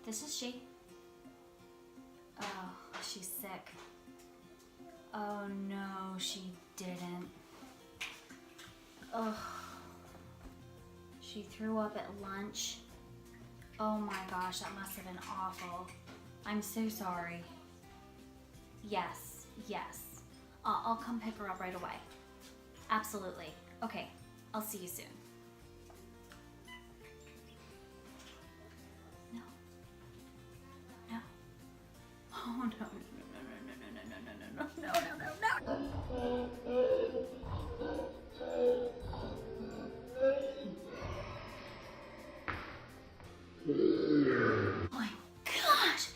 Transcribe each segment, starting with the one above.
This is she. Oh, she's sick. Oh no, she didn't. Ugh. She threw up at lunch. Oh my gosh, that must have been awful. I'm so sorry. Yes, yes. I'll come pick her up right away. Absolutely. Okay, I'll see you soon. No. No. Oh no, no, no. Oh my gosh.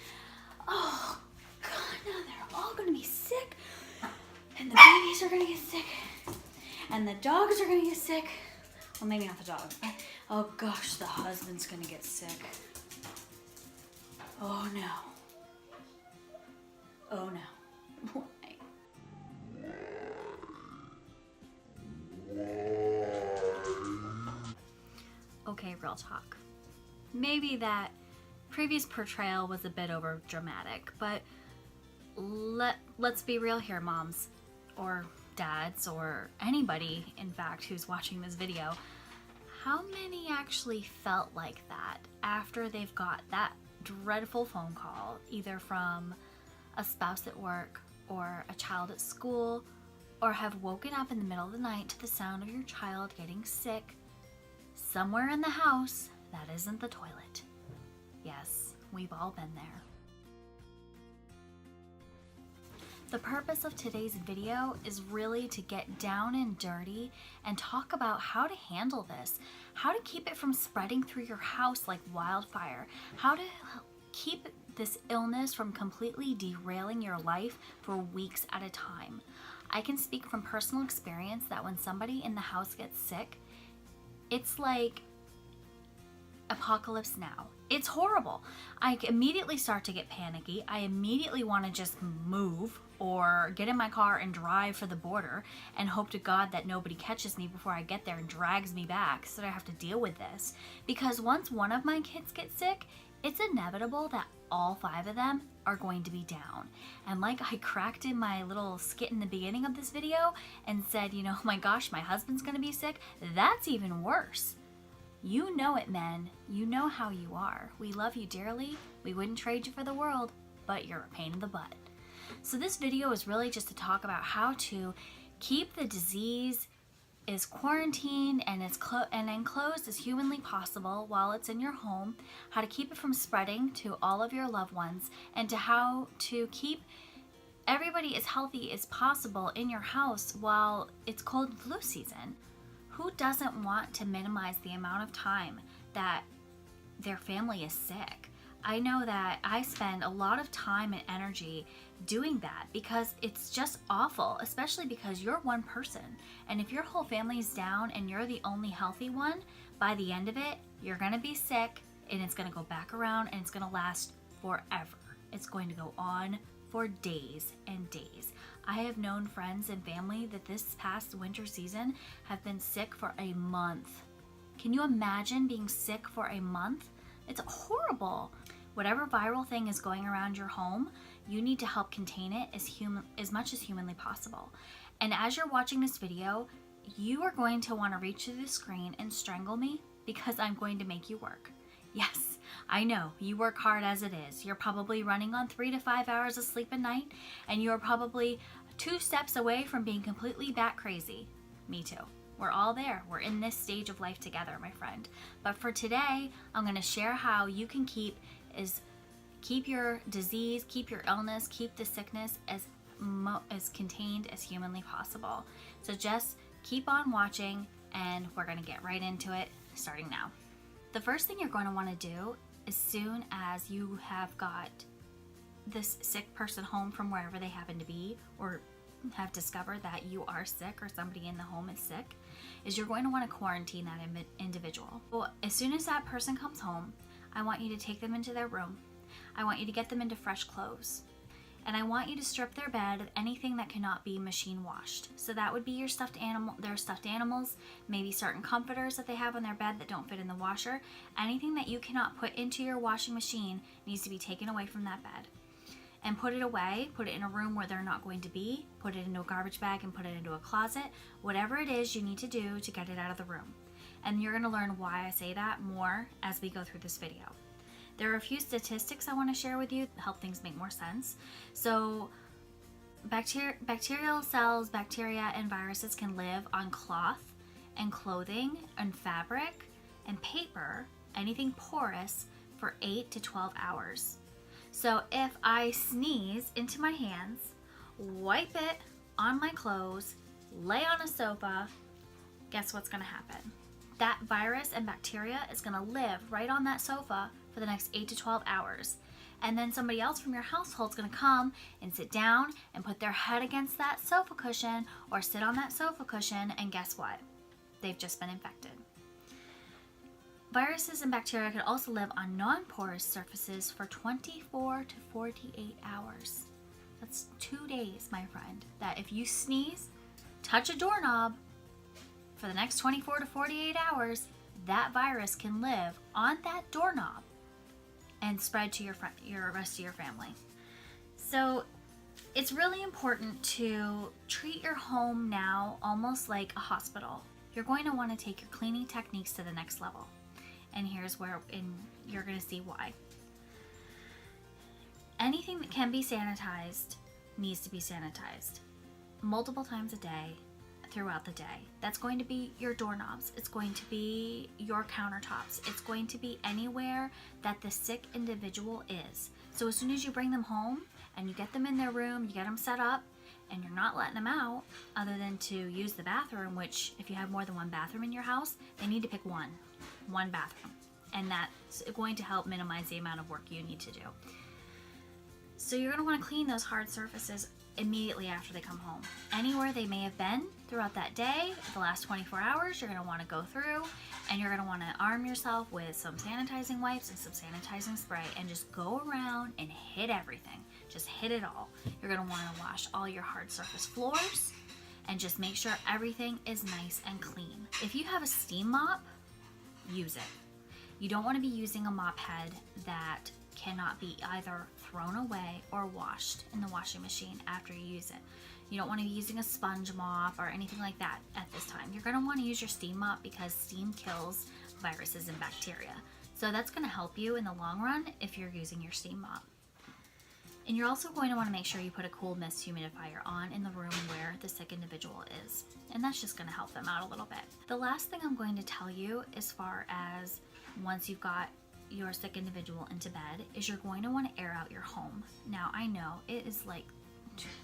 Oh God, now they're all gonna be sick. And the babies are gonna get sick. And the dogs are gonna get sick. Well, maybe not the dog. Oh gosh, the husband's gonna get sick. Oh no. Oh no. Why? Okay, real talk. Maybe that previous portrayal was a bit over dramatic, but let's be real here, moms or dads or anybody, in fact, who's watching this video. How many actually felt like that after they've got that dreadful phone call, either from a spouse at work or a child at school, or have woken up in the middle of the night to the sound of your child getting sick somewhere in the house that isn't the toilet? Yes, we've all been there. The purpose of today's video is really to get down and dirty and talk about how to handle this, how to keep it from spreading through your house like wildfire, how to keep this illness from completely derailing your life for weeks at a time. I can speak from personal experience that when somebody in the house gets sick, it's like apocalypse now. It's horrible. I immediately start to get panicky. I immediately want to just move or get in my car and drive for the border and hope to God that nobody catches me before I get there and drags me back so that I have to deal with this. Because once one of my kids gets sick, it's inevitable that all 5 of them are going to be down. And like I cracked in my little skit in the beginning of this video and said, you know, oh my gosh, my husband's gonna be sick, that's even worse. You know it, men. You know how you are. We love you dearly. We wouldn't trade you for the world, but you're a pain in the butt. So this video is really just to talk about how to keep the disease as quarantined and as enclosed as humanly possible while it's in your home, how to keep it from spreading to all of your loved ones, and to how to keep everybody as healthy as possible in your house while it's cold and flu season. Who doesn't want to minimize the amount of time that their family is sick? I know that I spend a lot of time and energy doing that because it's just awful, especially because you're one person. And if your whole family's down and you're the only healthy one, by the end of it, you're gonna be sick and it's gonna go back around and it's gonna last forever. It's going to go on for days and days. I have known friends and family that this past winter season have been sick for a month. Can you imagine being sick for a month? It's horrible. Whatever viral thing is going around your home, you need to help contain it as much as humanly possible. And as you're watching this video, you are going to want to reach through the screen and strangle me because I'm going to make you work. Yes, I know, you work hard as it is. You're probably running on 3 to 5 hours of sleep a night, and you're probably 2 steps away from being completely bat crazy. Me too. We're all there. We're in this stage of life together, my friend. But for today, I'm going to share how you can keep your disease, keep your illness, keep the sickness as contained as humanly possible. So just keep on watching, and we're going to get right into it starting now. The first thing you're going to want to do as soon as you have got this sick person home from wherever they happen to be, or have discovered that you are sick or somebody in the home is sick, is you're going to want to quarantine that individual. Well, as soon as that person comes home, I want you to take them into their room. I want you to get them into fresh clothes. And I want you to strip their bed of anything that cannot be machine washed. So that would be your their stuffed animals, maybe certain comforters that they have on their bed that don't fit in the washer. Anything that you cannot put into your washing machine needs to be taken away from that bed. And put it away, put it in a room where they're not going to be, put it into a garbage bag and put it into a closet. Whatever it is you need to do to get it out of the room. And you're going to learn why I say that more as we go through this video. There are a few statistics I want to share with you to help things make more sense. So bacterial cells, bacteria, and viruses can live on cloth and clothing and fabric and paper, anything porous, for 8 to 12 hours. So if I sneeze into my hands, wipe it on my clothes, lay on a sofa, guess what's going to happen? That virus and bacteria is going to live right on that sofa for the next 8 to 12 hours. And then somebody else from your household is going to come and sit down and put their head against that sofa cushion or sit on that sofa cushion, and guess what? They've just been infected. Viruses and bacteria can also live on non-porous surfaces for 24 to 48 hours. That's 2 days, my friend, that if you sneeze, touch a doorknob, for the next 24 to 48 hours, that virus can live on that doorknob and spread to your rest of your family. So it's really important to treat your home now almost like a hospital. You're going to want to take your cleaning techniques to the next level. And here's where you're going to see why. Anything that can be sanitized needs to be sanitized multiple times a day throughout the day. That's going to be your doorknobs. It's going to be your countertops. It's going to be anywhere that the sick individual is. So as soon as you bring them home and you get them in their room, you get them set up, and you're not letting them out other than to use the bathroom, which if you have more than one bathroom in your house, they need to pick one bathroom. And that's going to help minimize the amount of work you need to do. So you're going to want to clean those hard surfaces immediately after they come home. Anywhere they may have been throughout that day, the last 24 hours, you're going to want to go through, and you're going to want to arm yourself with some sanitizing wipes and some sanitizing spray and just go around and hit everything. Just hit it all. You're going to want to wash all your hard surface floors and just make sure everything is nice and clean. If you have a steam mop, use it. You don't want to be using a mop head that cannot be either thrown away or washed in the washing machine after you use it. You don't want to be using a sponge mop or anything like that at this time. You're going to want to use your steam mop because steam kills viruses and bacteria. So that's going to help you in the long run if you're using your steam mop. And you're also going to want to make sure you put a cool mist humidifier on in the room where the sick individual is. And that's just going to help them out a little bit. The last thing I'm going to tell you, as far as once you've got your sick individual into bed, is you're going to want to air out your home. Now, I know it is like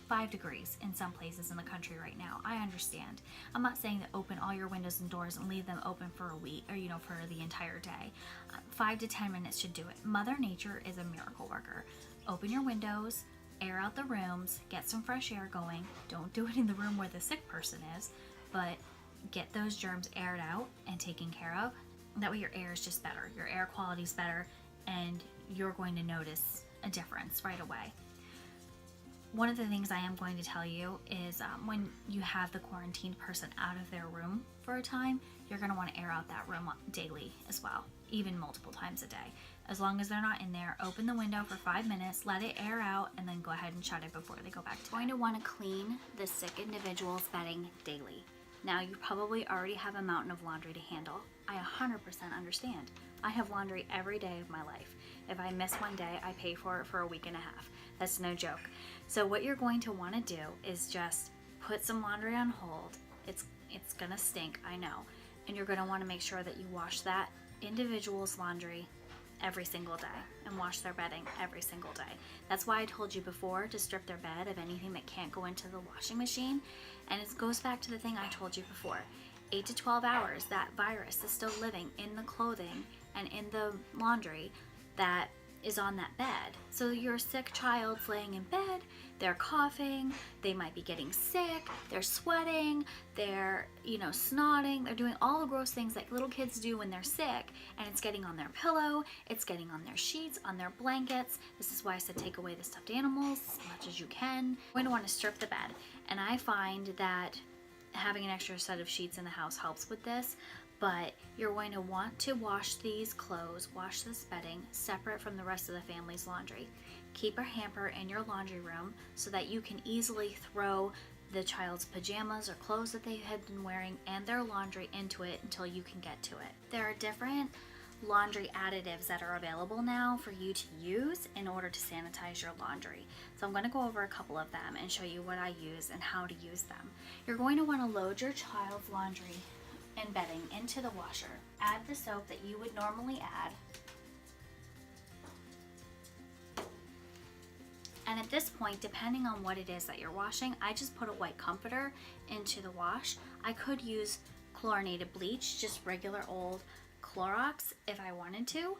5 degrees in some places in the country right now. I understand. I'm not saying to open all your windows and doors and leave them open for a week or, for the entire day. 5 to 10 minutes should do it. Mother Nature is a miracle worker. Open your windows, air out the rooms, get some fresh air going. Don't do it in the room where the sick person is, but get those germs aired out and taken care of. That way your air is just better. Your air quality is better, and you're going to notice a difference right away. One of the things I am going to tell you is when you have the quarantined person out of their room for a time, you're going to want to air out that room daily as well, even multiple times a day. As long as they're not in there, open the window for 5 minutes, let it air out, and then go ahead and shut it before they go back to. You're going to want to clean the sick individual's bedding daily. Now, you probably already have a mountain of laundry to handle. I 100% understand. I have laundry every day of my life. If I miss one day, I pay for it for a week and a half. That's no joke. So what you're going to want to do is just put some laundry on hold. It's gonna stink, I know. And you're gonna want to make sure that you wash that individual's laundry every single day and wash their bedding every single day. That's why I told you before to strip their bed of anything that can't go into the washing machine. And it goes back to the thing I told you before. 8 to 12 hours, that virus is still living in the clothing and in the laundry that is on that bed. So your sick child's laying in bed, they're coughing, they might be getting sick, they're sweating, they're, snotting, they're doing all the gross things that little kids do when they're sick, and it's getting on their pillow, it's getting on their sheets, on their blankets. This is why I said take away the stuffed animals as much as you can. You're going to want to strip the bed, and I find that having an extra set of sheets in the house helps with this. But you're going to want to wash these clothes, wash this bedding separate from the rest of the family's laundry. Keep a hamper in your laundry room so that you can easily throw the child's pajamas or clothes that they had been wearing and their laundry into it until you can get to it. There are different laundry additives that are available now for you to use in order to sanitize your laundry. So I'm going to go over a couple of them and show you what I use and how to use them. You're going to want to load your child's laundry and bedding into the washer. Add the soap that you would normally add. And at this point, depending on what it is that you're washing, I just put a white comforter into the wash. I could use chlorinated bleach, just regular old Clorox if I wanted to,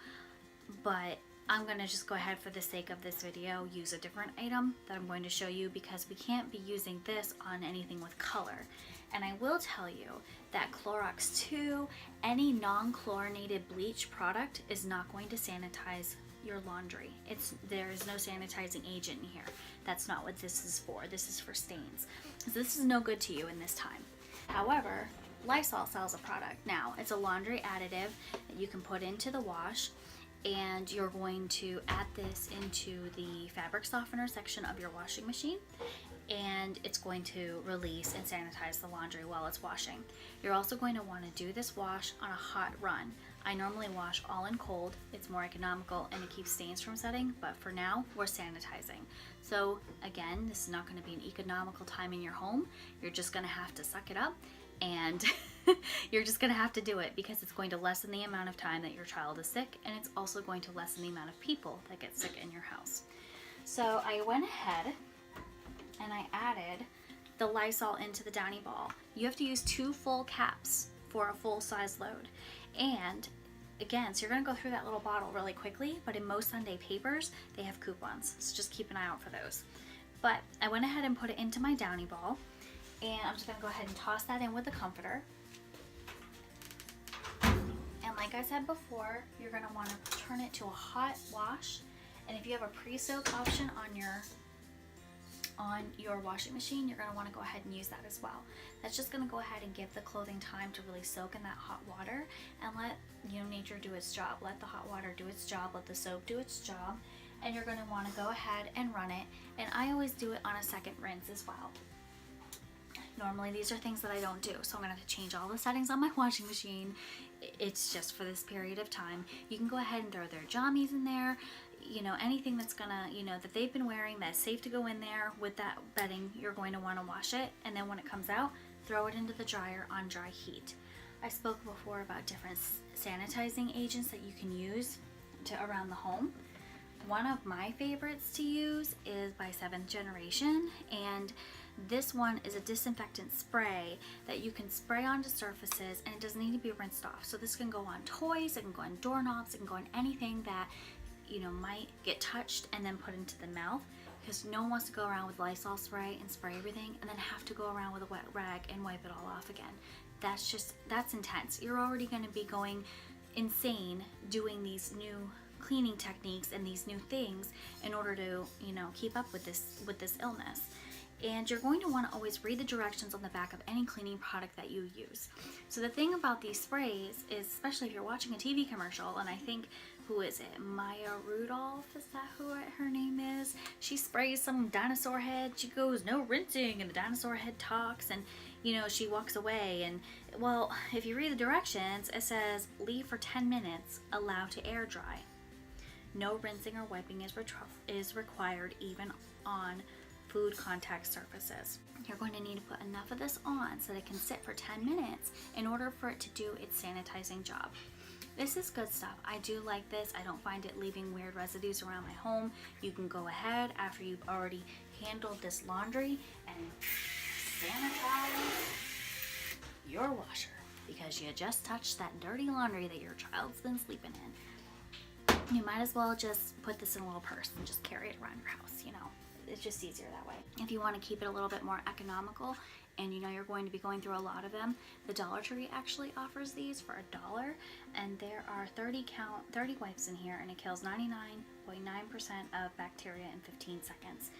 but I'm going to just go ahead, for the sake of this video, use a different item that I'm going to show you because we can't be using this on anything with color. And I will tell you that Clorox 2, any non-chlorinated bleach product, is not going to sanitize your laundry. There is no sanitizing agent in here. That's not what this is for. This is for stains. So this is no good to you in this time. However, Lysol sells a product now. It's a laundry additive that you can put into the wash, and you're going to add this into the fabric softener section of your washing machine, and it's going to release and sanitize the laundry while it's washing. You're also going to want to do this wash on a hot run. I normally wash all in cold. It's more economical and it keeps stains from setting, but for now, we're sanitizing. So again, this is not going to be an economical time in your home. You're just going to have to suck it up, and you're just going to have to do it because it's going to lessen the amount of time that your child is sick, and it's also going to lessen the amount of people that get sick in your house. So I went ahead and I added the Lysol into the Downy ball. You have to use 2 full caps for a full size load. And again, so you're going to go through that little bottle really quickly, but in most Sunday papers, they have coupons. So just keep an eye out for those. But I went ahead and put it into my Downy ball, and I'm just going to go ahead and toss that in with the comforter. And like I said before, you're going to want to turn it to a hot wash. And if you have a pre-soak option on your washing machine, you're going to want to go ahead and use that as well. That's just going to go ahead and give the clothing time to really soak in that hot water, and let nature do its job. Let the hot water do its job, let the soap do its job, and you're going to want to go ahead and run it. And I always do it on a second rinse as well. Normally these are things that I don't do, so I'm going to have to change all the settings on my washing machine. It's just for this period of time. You can go ahead and throw their jammies in there, anything that's gonna, that they've been wearing that's safe to go in there with that bedding. You're going to want to wash it, and then when it comes out, throw it into the dryer on dry heat. I spoke before about different sanitizing agents that you can use around the home. One of my favorites to use is by 7th Generation, and this one is a disinfectant spray that you can spray onto surfaces, and it doesn't need to be rinsed off. So this can go on toys, it can go on doorknobs, it can go on anything that might get touched and then put into the mouth, because no one wants to go around with Lysol spray and spray everything and then have to go around with a wet rag and wipe it all off again. That's intense. You're already going to be going insane doing these new cleaning techniques and these new things in order to keep up with this illness. And you're going to want to always read the directions on the back of any cleaning product that you use. So the thing about these sprays is, especially if you're watching a TV commercial, and I think, who is it? Maya Rudolph, is that who her name is? She sprays some dinosaur head. She goes, no rinsing, and the dinosaur head talks, and she walks away. And well, if you read the directions, it says leave for 10 minutes, allow to air dry. No rinsing or wiping is required, even on food contact surfaces. You're going to need to put enough of this on so that it can sit for 10 minutes in order for it to do its sanitizing job. This is good stuff. I do like this. I don't find it leaving weird residues around my home. You can go ahead after you've already handled this laundry and sanitize your washer, because you just touched that dirty laundry that your child's been sleeping in. you might as well just put this in a little purse and just carry it around your house, you know. It's just easier that way. If you want to keep it a little bit more economical and you know you're going to be going through a lot of them, the Dollar Tree actually offers these for $1, and there are 30 wipes in here, and it kills 99.9% of bacteria in 15 seconds.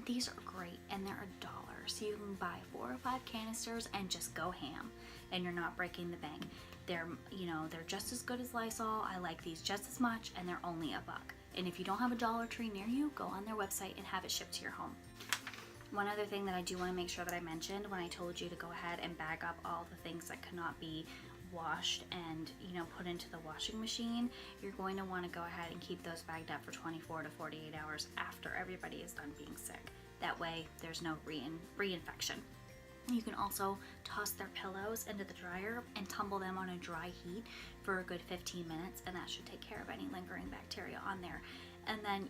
These are great, and they're $1, so you can buy 4 or 5 canisters and just go ham, and you're not breaking the bank. They're, you know, they're just as good as Lysol. I like these just as much, and they're only $1. And if you don't have a Dollar Tree near you, go on their website and have it shipped to your home. One other thing that I do want to make sure that I mentioned when I told you to go ahead and bag up all the things that could not be washed and, you know, put into the washing machine, you're going to want to go ahead and keep those bagged up for 24 to 48 hours after everybody is done being sick. That way there's no reinfection. You can also toss their pillows into the dryer and tumble them on a dry heat for a good 15 minutes, and that should take care of any lingering bacteria on there. And then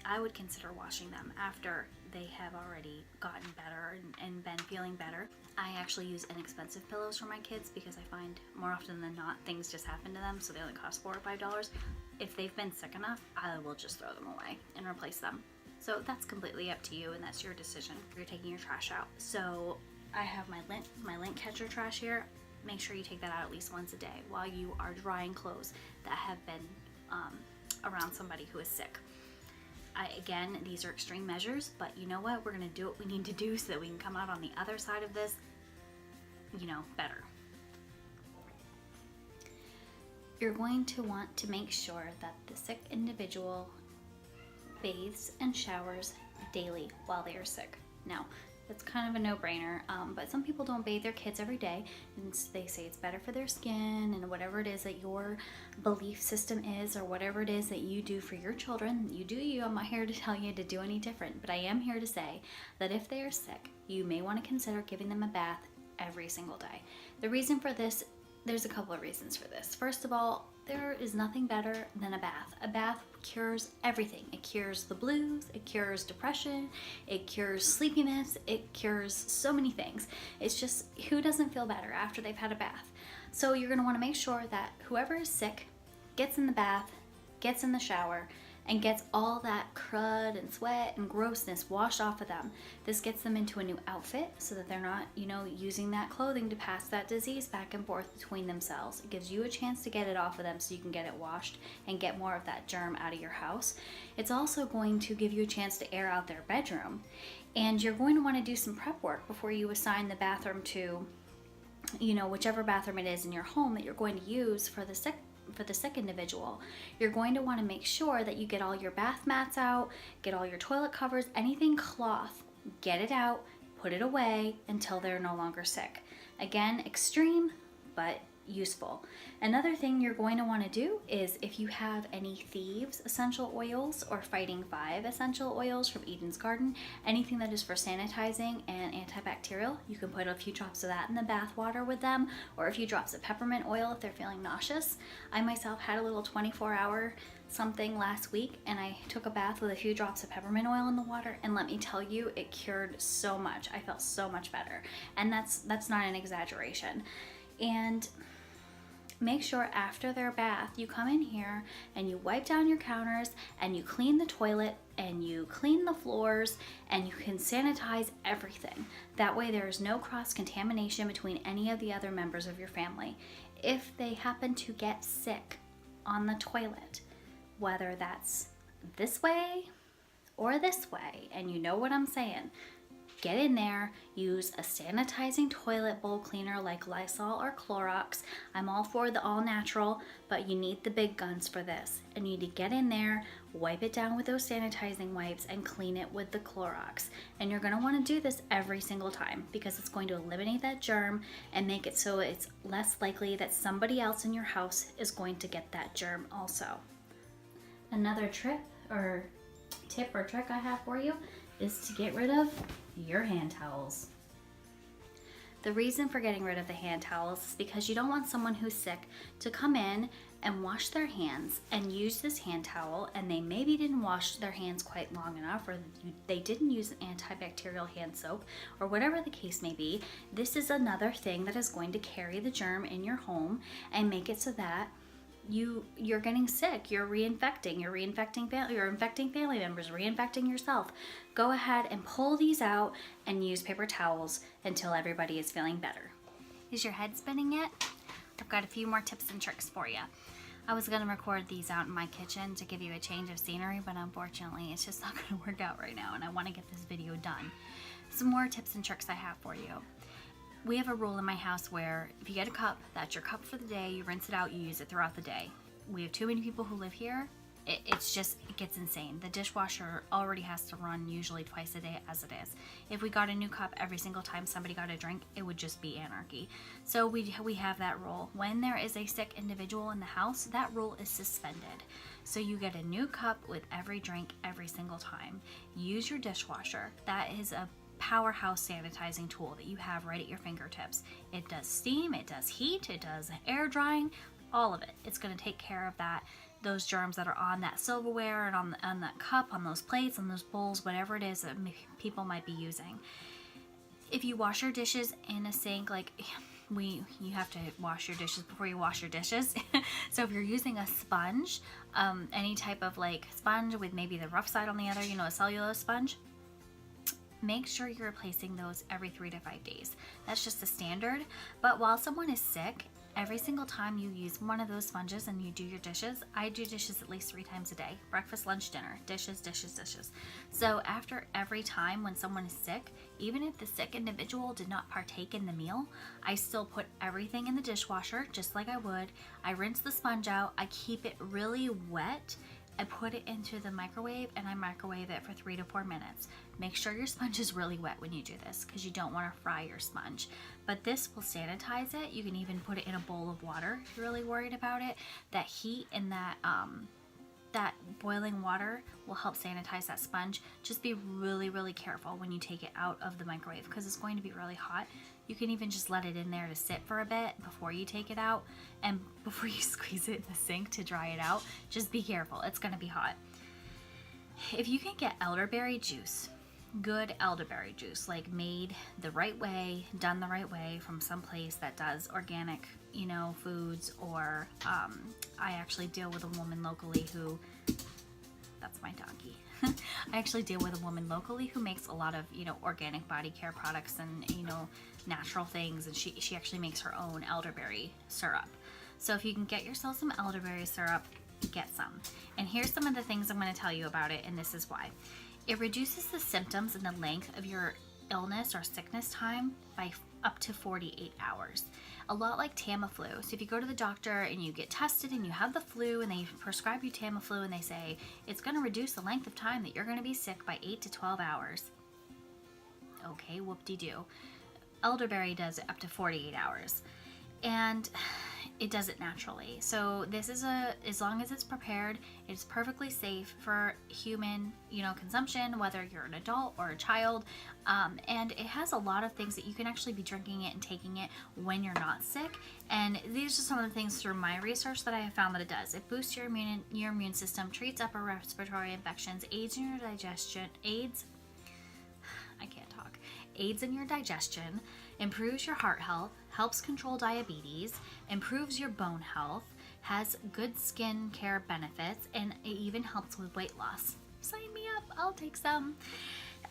I would consider washing them after they have already gotten better and been feeling better. I actually use inexpensive pillows for my kids because I find more often than not things just happen to them, so they only cost $4 or $5. If they've been sick enough, I will just throw them away and replace them. So that's completely up to you, and that's your decision. You're taking your trash out. So I have my lint catcher trash here. Make sure you take that out at least once a day while you are drying clothes that have been around somebody who is sick. Again, these are extreme measures, but you know what? We're gonna do what we need to do so that we can come out on the other side of this, you know, better. You're going to want to make sure that the sick individual bathes and showers daily while they are sick. Now, that's kind of a no-brainer, but some people don't bathe their kids every day, and they say it's better for their skin, and whatever it is that your belief system is, or whatever it is that you do for your children, you do you. I'm not here to tell you to do any different, but I am here to say that if they are sick, you may want to consider giving them a bath every single day. The reason for this, there's a couple of reasons for this. First of all, there is nothing better than a bath. A bath cures everything. It cures the blues, it cures depression, it cures sleepiness, it cures so many things. It's just, who doesn't feel better after they've had a bath? So you're gonna wanna make sure that whoever is sick gets in the bath, gets in the shower, and gets all that crud and sweat and grossness washed off of them. This gets them into a new outfit so that they're not, you know, using that clothing to pass that disease back and forth between themselves. It gives you a chance to get it off of them so you can get it washed and get more of that germ out of your house. It's also going to give you a chance to air out their bedroom. And you're going to want to do some prep work before you assign the bathroom to, you know, whichever bathroom it is in your home that you're going to use for the sick individual. You're going to want to make sure that you get all your bath mats out, get all your toilet covers, anything cloth, get it out, put it away until they're no longer sick. Again, extreme, but useful. Another thing you're going to want to do is if you have any Thieves essential oils or Fighting 5 essential oils from Eden's Garden, anything that is for sanitizing and antibacterial, you can put a few drops of that in the bath water with them, or a few drops of peppermint oil if they're feeling nauseous. I myself had a little 24-hour something last week, and I took a bath with a few drops of peppermint oil in the water, and let me tell you, it cured so much. I felt so much better, and that's not an exaggeration. And make sure after their bath you come in here and you wipe down your counters and you clean the toilet and you clean the floors and you can sanitize everything. That way there is no cross-contamination between any of the other members of your family. If they happen to get sick on the toilet, whether that's this way or this way, and you know what I'm saying, get in there, use a sanitizing toilet bowl cleaner like Lysol or Clorox. I'm all for the all natural, but you need the big guns for this. And you need to get in there, wipe it down with those sanitizing wipes, and clean it with the Clorox. And you're gonna wanna do this every single time because it's going to eliminate that germ and make it so it's less likely that somebody else in your house is going to get that germ also. Another tip or trick I have for you is to get rid of your hand towels. The reason for getting rid of the hand towels is because you don't want someone who's sick to come in and wash their hands and use this hand towel, and they maybe didn't wash their hands quite long enough, or they didn't use an antibacterial hand soap, or whatever the case may be. This is another thing that is going to carry the germ in your home and make it so that you're getting sick, you're infecting family members, reinfecting yourself. Go ahead and pull these out and use paper towels until everybody is feeling better. Is your head spinning yet? I've got a few more tips and tricks for you. I was going to record these out in my kitchen to give you a change of scenery, but unfortunately it's just not going to work out right now, and I want to get this video done. Some more tips and tricks I have for you. We have a rule in my house where if you get a cup, that's your cup for the day, you rinse it out, you use it throughout the day. We have too many people who live here. It gets insane. The dishwasher already has to run usually twice a day as it is. If we got a new cup every single time somebody got a drink, it would just be anarchy. So we have that rule. When there is a sick individual in the house, that rule is suspended. So you get a new cup with every drink every single time. Use your dishwasher. That is a powerhouse sanitizing tool that you have right at your fingertips. It does steam, it does heat, it does air drying, all of it. It's going to take care of those germs that are on that silverware and on that cup, on those plates, on those bowls, whatever it is that people might be using. If you wash your dishes in a sink, you have to wash your dishes before you wash your dishes. So if you're using a sponge, any type of sponge with maybe the rough side on the other, a cellulose sponge, make sure you're replacing those every 3 to 5 days. That's just the standard. But while someone is sick, every single time you use one of those sponges and you do your dishes, I do dishes at least 3 times a day. Breakfast, lunch, dinner, dishes, dishes, dishes. So after every time when someone is sick, even if the sick individual did not partake in the meal, I still put everything in the dishwasher just like I would. I rinse the sponge out. I keep it really wet. I put it into the microwave and I microwave it for 3 to 4 minutes. Make sure your sponge is really wet when you do this because you don't want to fry your sponge. But this will sanitize it. You can even put it in a bowl of water if you're really worried about it. That heat and that boiling water will help sanitize that sponge. Just be really, really careful when you take it out of the microwave because it's going to be really hot. You can even just let it in there to sit for a bit before you take it out, and before you squeeze it in the sink to dry it out. Just be careful, it's going to be hot. If you can get elderberry juice, good elderberry juice, made the right way, done the right way from some place that does organic, foods, or I actually deal with a woman locally who, that's my donkey. I actually deal with a woman locally who makes a lot of, organic body care products and, natural things, and she actually makes her own elderberry syrup. So if you can get yourself some elderberry syrup, get some. And here's some of the things I'm going to tell you about it, and this is why. It reduces the symptoms and the length of your illness or sickness time by up to 48 hours. A lot like Tamiflu. So if you go to the doctor and you get tested and you have the flu and they prescribe you Tamiflu and they say it's going to reduce the length of time that you're going to be sick by 8 to 12 hours. Okay, whoop-de-doo. Elderberry does it up to 48 hours. And it does it naturally. So this is as long as it's prepared, it's perfectly safe for human, consumption, whether you're an adult or a child. And it has a lot of things that you can actually be drinking it and taking it when you're not sick. And these are some of the things through my research that I have found that it does. It boosts your immune system, treats upper respiratory infections, aids in your digestion, aids in your digestion, improves your heart health, helps control diabetes, improves your bone health, has good skin care benefits, and it even helps with weight loss. Sign me up, I'll take some.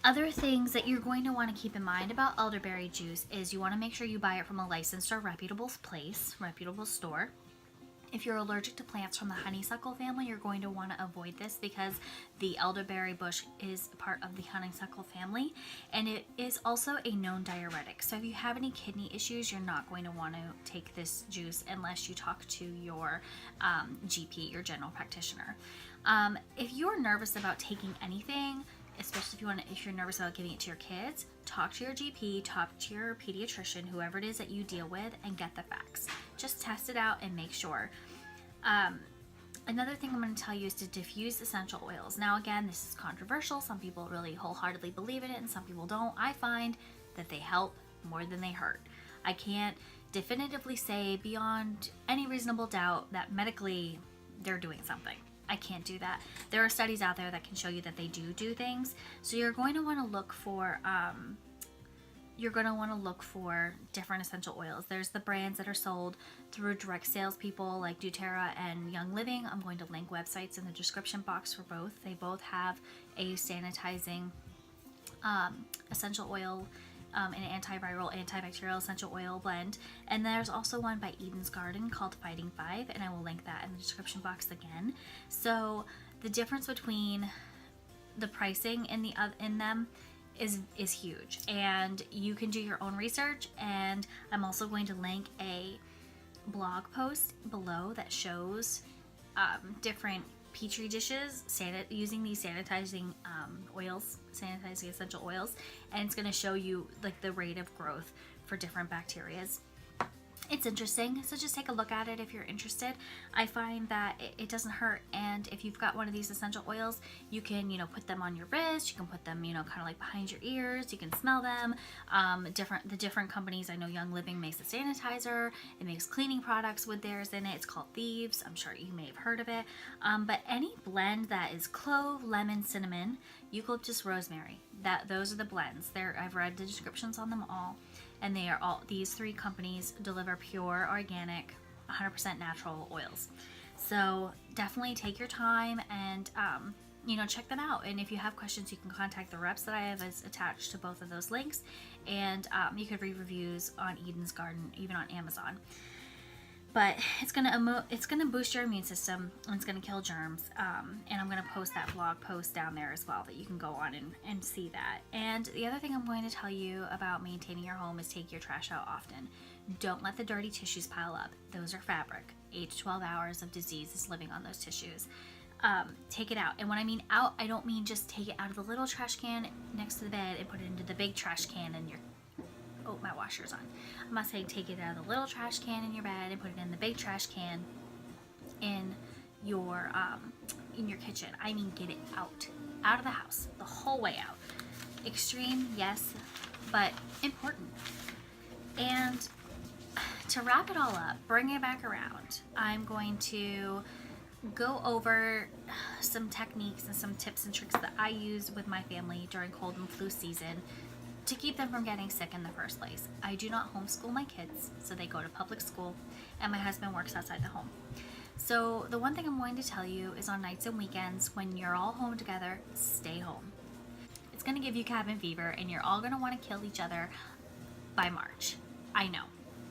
Other things that you're going to want to keep in mind about elderberry juice is you want to make sure you buy it from a licensed or reputable store. If you're allergic to plants from the honeysuckle family, you're going to want to avoid this because the elderberry bush is part of the honeysuckle family, and it is also a known diuretic. So if you have any kidney issues, you're not going to want to take this juice unless you talk to your GP, your general practitioner. If you're nervous about taking anything, especially if you're nervous about giving it to your kids, talk to your GP, talk to your pediatrician, whoever it is that you deal with, and get the facts. Just test it out and make sure. Another thing I'm going to tell you is to diffuse essential oils. Now again, this is controversial. Some people really wholeheartedly believe in it and some people don't. I find that they help more than they hurt. I can't definitively say beyond any reasonable doubt that medically they're doing something. I can't do that. There are studies out there that can show you that they do things. So you're going to want to look for you're going to want to look for different essential oils. There's the brands that are sold through direct salespeople like doTERRA and Young Living. I'm going to link websites in the description box for both. They both have a sanitizing essential oil, an antiviral, antibacterial essential oil blend. And there's also one by Eden's Garden called Fighting 5, and I will link that in the description box again. So the difference between the pricing in them is huge, and you can do your own research. And I'm also going to link a blog post below that shows different petri dishes using these sanitizing oils, sanitizing essential oils, and it's going to show you like the rate of growth for different bacterias. It's interesting, so just take a look at it if you're interested. I find that it doesn't hurt, and if you've got one of these essential oils, you can, put them on your wrist, you can put them, kind of like behind your ears, you can smell them. The different companies, I know Young Living makes a sanitizer, it makes cleaning products with theirs in it, it's called Thieves, I'm sure you may have heard of it. But any blend that is clove, lemon, cinnamon, eucalyptus, rosemary, those are the blends. I've read the descriptions on them all. And these 3 companies deliver pure, organic, 100% natural oils. So definitely take your time and, check them out. And if you have questions, you can contact the reps that I have attached to both of those links. And you could read reviews on Eden's Garden, even on Amazon. But it's gonna boost your immune system, and it's gonna kill germs. And I'm gonna post that blog post down there as well that you can go on and see that. And the other thing I'm going to tell you about maintaining your home is take your trash out often. Don't let the dirty tissues pile up. Those are fabric. 8 to 12 hours of disease is living on those tissues. Take it out. And when I mean out, I don't mean just take it out of the little trash can next to the bed and put it into the big trash can in your my washer's on. I'm not saying take it out of the little trash can in your bed and put it in the big trash can in your kitchen. I mean get it out of the house, the whole way out. Extreme, yes, but important. And to wrap it all up, bring it back around, I'm going to go over some techniques and some tips and tricks that I use with my family during cold and flu season to keep them from getting sick in the first place. I do not homeschool my kids, so they go to public school, and my husband works outside the home. So the one thing I'm going to tell you is on nights and weekends, when you're all home together, stay home. It's gonna give you cabin fever, and you're all gonna wanna kill each other by March. I know,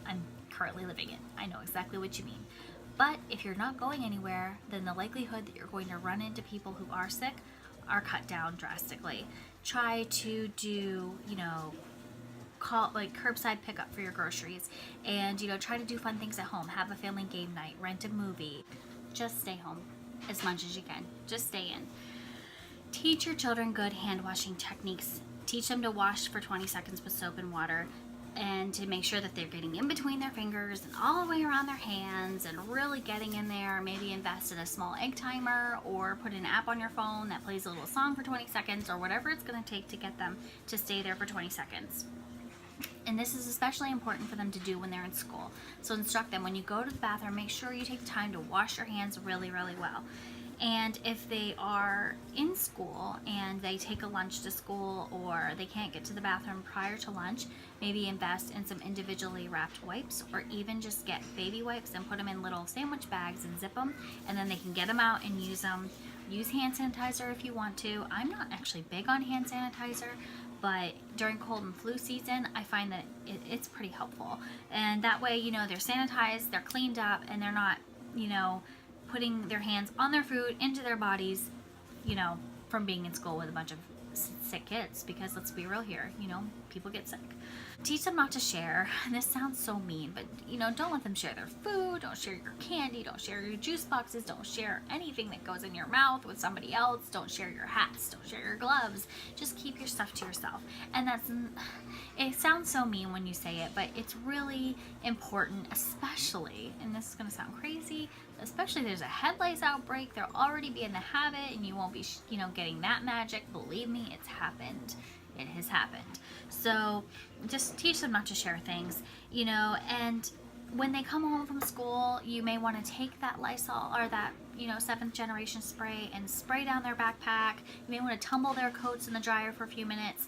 I'm currently living it. I know exactly what you mean. But if you're not going anywhere, then the likelihood that you're going to run into people who are sick are cut down drastically. Try to do, call like curbside pickup for your groceries, and try to do fun things at home. Have a family game night, rent a movie. Just stay home as much as you can. Just stay in. Teach your children good hand washing techniques. Teach them to wash for 20 seconds with soap and water, and to make sure that they're getting in between their fingers and all the way around their hands and really getting in there. Maybe invest in a small egg timer, or put an app on your phone that plays a little song for 20 seconds, or whatever it's going to take to get them to stay there for 20 seconds. And this is especially important for them to do when they're in school. So instruct them, when you go to the bathroom, make sure you take the time to wash your hands really, really well. And if they are in school and they take a lunch to school, or they can't get to the bathroom prior to lunch, maybe invest in some individually wrapped wipes, or even just get baby wipes and put them in little sandwich bags and zip them, and then they can get them out and use them. Use hand sanitizer if you want to. I'm not actually big on hand sanitizer, but during cold and flu season, I find that it's pretty helpful. And that way, they're sanitized, they're cleaned up, and they're not, putting their hands on their food, into their bodies, from being in school with a bunch of sick kids. Because let's be real here, people get sick. Teach them not to share. And this sounds so mean, but don't let them share their food, don't share your candy, don't share your juice boxes, don't share anything that goes in your mouth with somebody else, don't share your hats, don't share your gloves. Just keep your stuff to yourself. And it sounds so mean when you say it, but it's really important, especially, and this is going to sound crazy, especially if there's a head lice outbreak. They'll already be in the habit, and you won't be getting that magic. Believe me, it's happened. It has happened. So just teach them not to share things, and when they come home from school, you may want to take that Lysol or that 7th generation spray and spray down their backpack. You may want to tumble their coats in the dryer for a few minutes.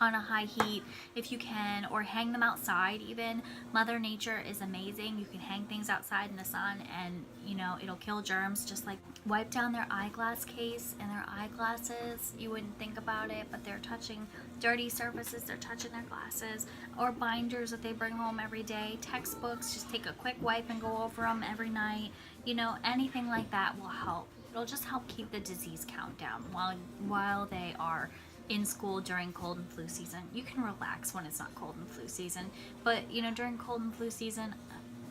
on a high heat if you can, or hang them outside even. Mother Nature is amazing. You can hang things outside in the sun and, you know, it'll kill germs. Just like wipe down their eyeglass case and their eyeglasses. You wouldn't think about it, but they're touching dirty surfaces, they're touching their glasses. Or binders that they bring home every day, textbooks, just take a quick wipe and go over them every night. You know, anything like that will help. It'll just help keep the disease count down while they are in school during cold and flu season. You can relax when it's not cold and flu season, but you know, during cold and flu season,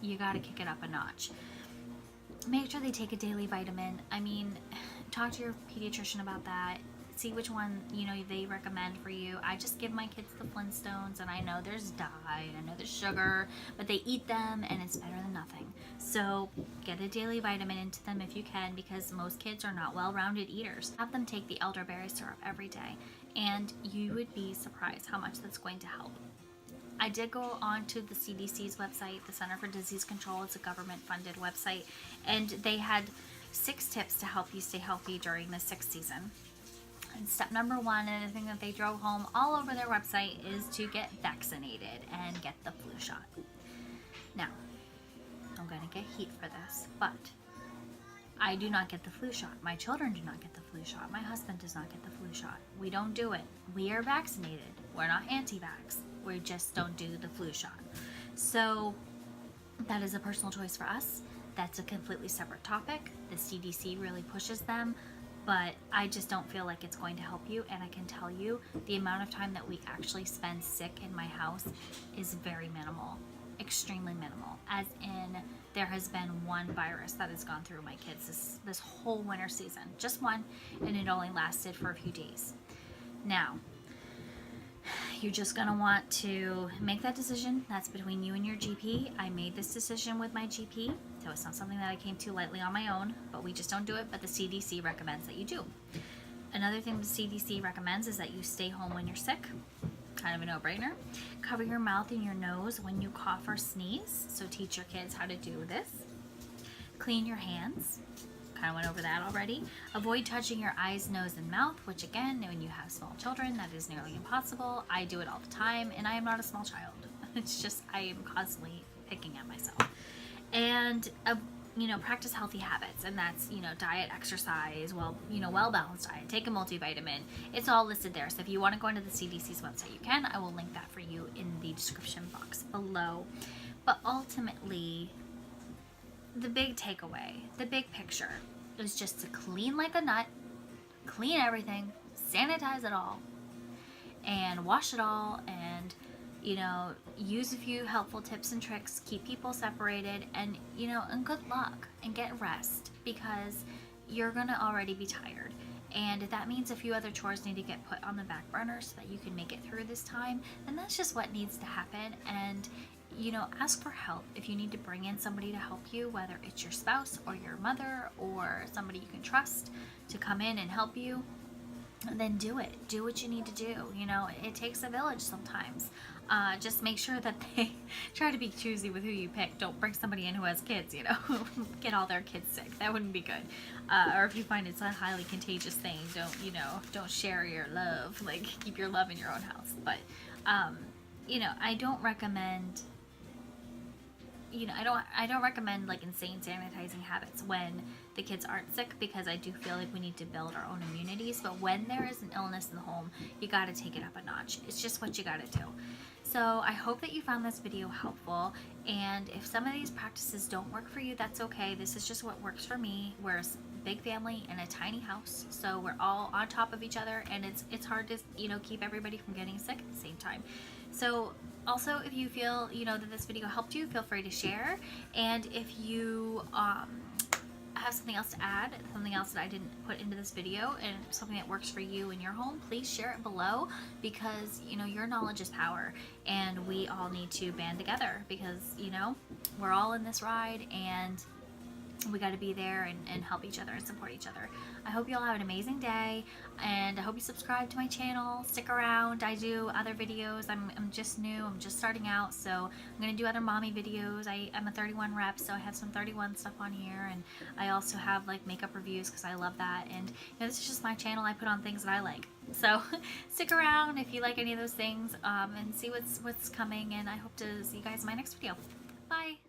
you got to kick it up a notch. Make sure they take a daily vitamin. I mean, talk to your pediatrician about that. See which one, you know, they recommend for you. I just give my kids the Flintstones, and I know there's dye, I know there's sugar, but they eat them and it's better than nothing. So get a daily vitamin into them if you can, because most kids are not well-rounded eaters. Have them take the elderberry syrup every day, and you would be surprised how much that's going to help. I did go on to the CDC's website, the Center for Disease Control. It's a government-funded website, and they had 6 tips to help you stay healthy during the sick season. And step number 1, and the thing that they drove home all over their website, is to get vaccinated and get the flu shot. Now, I'm going to get heat for this, but I do not get the flu shot. My children do not get the flu shot. My husband does not get the flu shot. We don't do it. We are vaccinated. We're not anti-vax. We just don't do the flu shot. So that is a personal choice for us. That's a completely separate topic. The CDC really pushes them, but I just don't feel like it's going to help you. And I can tell you, the amount of time that we actually spend sick in my house is very minimal, extremely minimal. As in, there has been one virus that has gone through my kids this whole winter season, just one, and it only lasted for a few days. Now, you're just going to want to make that decision. That's between you and your GP. I made this decision with my GP, so it's not something that I came to lightly on my own, but we just don't do it, but the CDC recommends that you do. Another thing the CDC recommends is that you stay home when you're sick. Kind of a no-brainer. Cover your mouth and your nose when you cough or sneeze, so teach your kids how to do this. Clean your hands. Kind of went over that already. Avoid touching your eyes, nose, and mouth, which again, when you have small children, that is nearly impossible. I do it all the time, and I am not a small child. It's just, I am constantly picking at myself. And, you know, practice healthy habits, and that's, you know, diet, exercise, well-balanced diet, take a multivitamin. It's all listed there. So if you want to go into the CDC's website, you can. I will link that for you in the description box below. But ultimately, the big takeaway, the big picture, is just to clean like a nut, clean everything, sanitize it all, and wash it all, and, you know, use a few helpful tips and tricks, keep people separated, and, you know, and good luck, and get rest, because you're gonna already be tired. And if that means a few other chores need to get put on the back burner so that you can make it through this time, then that's just what needs to happen. And you know, ask for help. If you need to bring in somebody to help you, whether it's your spouse or your mother or somebody you can trust to come in and help you, then do it. Do what you need to do. You know, it takes a village sometimes. Just make sure that they try to be choosy with who you pick. Don't bring somebody in who has kids, you know, get all their kids sick. That wouldn't be good. Or if you find it's a highly contagious thing, don't share your love. Like, keep your love in your own house. But, you know, I don't recommend like insane sanitizing habits when the kids aren't sick, because I do feel like we need to build our own immunities. But when there is an illness in the home, you got to take it up a notch. It's just what you got to do. So I hope that you found this video helpful, and if some of these practices don't work for you, that's okay. This is just what works for me. We're a big family in a tiny house, so we're all on top of each other, and it's hard to, you know, keep everybody from getting sick at the same time. So also, if you feel, you know, that this video helped you, feel free to share. And if you have something else to add, something else that I didn't put into this video, and something that works for you in your home, please share it below, because, you know, your knowledge is power, and we all need to band together, because, you know, we're all in this ride, and we got to be there and help each other and support each other. I hope you all have an amazing day, and I hope you subscribe to my channel. Stick around. I do other videos. I'm just new. I'm just starting out, so I'm going to do other mommy videos. I'm a 31 rep, so I have some 31 stuff on here, and I also have like makeup reviews because I love that. And this is just my channel. I put on things that I like. So stick around if you like any of those things, and see what's coming, and I hope to see you guys in my next video. Bye!